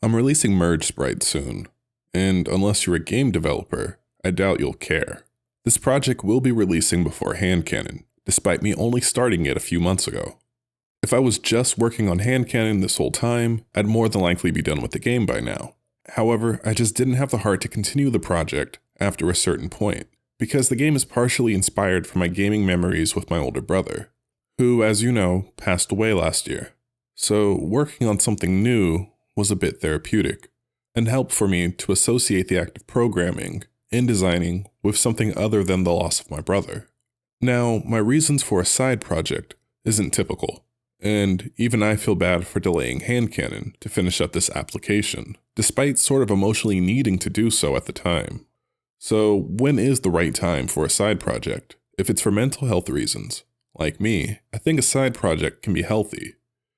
I'm releasing Merge Sprite soon, and unless you're a game developer, I doubt you'll care. This project will be releasing before Hand Cannon, despite me only starting it a few months ago. If I was just working on Hand Cannon this whole time, I'd more than likely be done with the game by now. However, I just didn't have the heart to continue the project after a certain point, because the game is partially inspired from my gaming memories with my older brother, who, as you know, passed away last year. So working on something new was a bit therapeutic, and helped for me to associate the act of programming and designing with something other than the loss of my brother. Now, my reasons for a side project isn't typical, and even I feel bad for delaying Hand Cannon to finish up this application, despite sort of emotionally needing to do so at the time. So when is the right time for a side project? If it's for mental health reasons, like me, I think a side project can be healthy.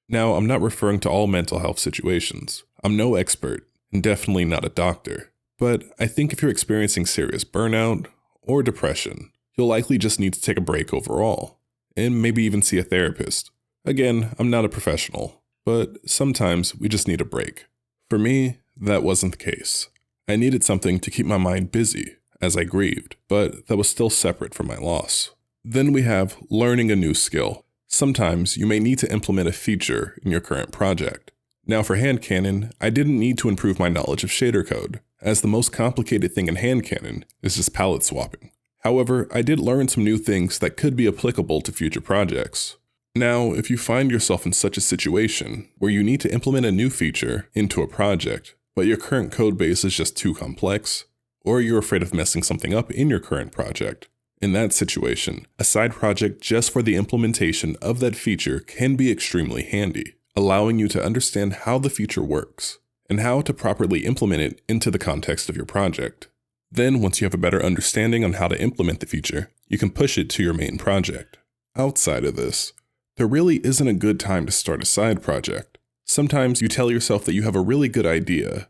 Now, I'm not referring to all mental health situations. I'm no expert, and definitely not a doctor. But I think if you're experiencing serious burnout or depression, you'll likely just need to take a break overall, and maybe even see a therapist. Again, I'm not a professional, but sometimes we just need a break. For me, that wasn't the case. I needed something to keep my mind busy as I grieved, but that was still separate from my loss. Then we have learning a new skill. Sometimes you may need to implement a feature in your current project. Now for Hand Cannon, I didn't need to improve my knowledge of shader code, as the most complicated thing in Hand Cannon is just palette swapping. However, I did learn some new things that could be applicable to future projects. Now, if you find yourself in such a situation where you need to implement a new feature into a project, but your current code base is just too complex, or you're afraid of messing something up in your current project, in that situation, a side project just for the implementation of that feature can be extremely handy, allowing you to understand how the feature works and how to properly implement it into the context of your project. Then, once you have a better understanding on how to implement the feature, you can push it to your main project. Outside of this, there really isn't a good time to start a side project. Sometimes you tell yourself that you have a really good idea,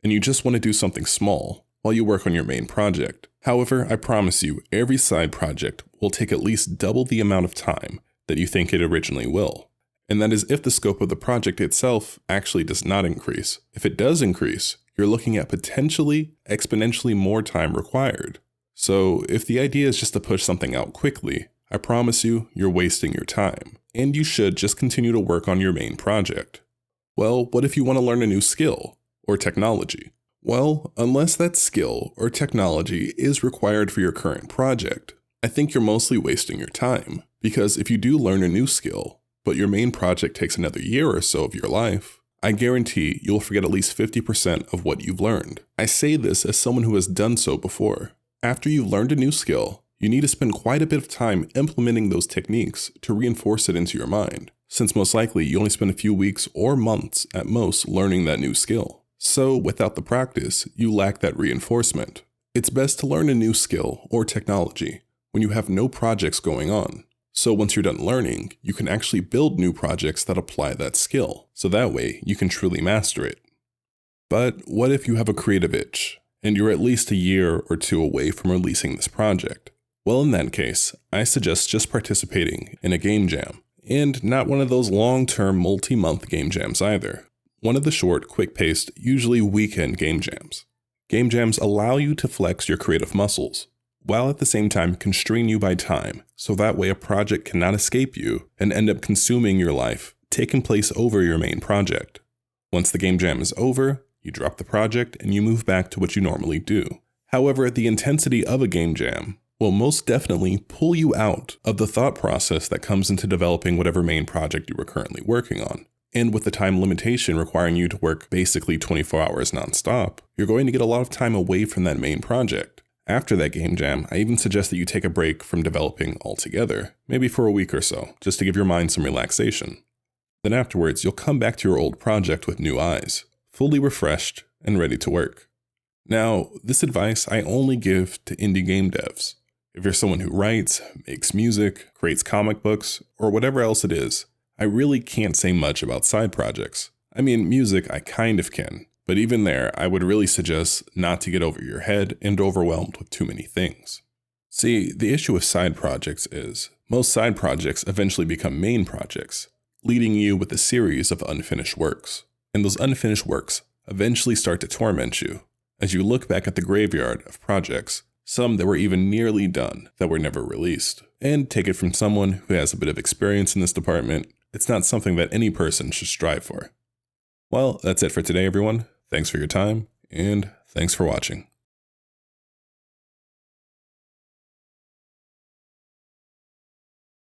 and you just want to do something small while you work on your main project. However, I promise you, every side project will take at least double the amount of time that you think it originally will. And that is if the scope of the project itself actually does not increase. If it does increase, you're looking at potentially exponentially more time required. So if the idea is just to push something out quickly, I promise you, you're wasting your time, and you should just continue to work on your main project. Well, what if you want to learn a new skill or technology? Well, unless that skill or technology is required for your current project, I think you're mostly wasting your time, because if you do learn a new skill, but your main project takes another year or so of your life, I guarantee you'll forget at least 50% of what you've learned. I say this as someone who has done so before. After you've learned a new skill, you need to spend quite a bit of time implementing those techniques to reinforce it into your mind, since most likely you only spend a few weeks or months at most learning that new skill. So without the practice, you lack that reinforcement. It's best to learn a new skill or technology when you have no projects going on. So once you're done learning, you can actually build new projects that apply that skill, so that way you can truly master it. But what if you have a creative itch, and you're at least a year or two away from releasing this project? Well, in that case, I suggest just participating in a game jam, and not one of those long-term multi-month game jams either. One of the short, quick-paced, usually weekend game jams. Game jams allow you to flex your creative muscles, while at the same time constrain you by time, so that way a project cannot escape you and end up consuming your life, taking place over your main project. Once the game jam is over, you drop the project and you move back to what you normally do. However, the intensity of a game jam will most definitely pull you out of the thought process that comes into developing whatever main project you are currently working on. And with the time limitation requiring you to work basically 24 hours nonstop, you're going to get a lot of time away from that main project. After that game jam, I even suggest that you take a break from developing altogether, maybe for a week or so, just to give your mind some relaxation. Then afterwards, you'll come back to your old project with new eyes, fully refreshed and ready to work. Now, this advice I only give to indie game devs. If you're someone who writes, makes music, creates comic books, or whatever else it is, I really can't say much about side projects. I mean, music I kind of can, but even there, I would really suggest not to get over your head and overwhelmed with too many things. See, the issue with side projects is, most side projects eventually become main projects, leading you with a series of unfinished works. And those unfinished works eventually start to torment you as you look back at the graveyard of projects, some that were even nearly done that were never released. And take it from someone who has a bit of experience in this department, it's not something that any person should strive for. Well, that's it for today, everyone. Thanks for your time, and thanks for watching.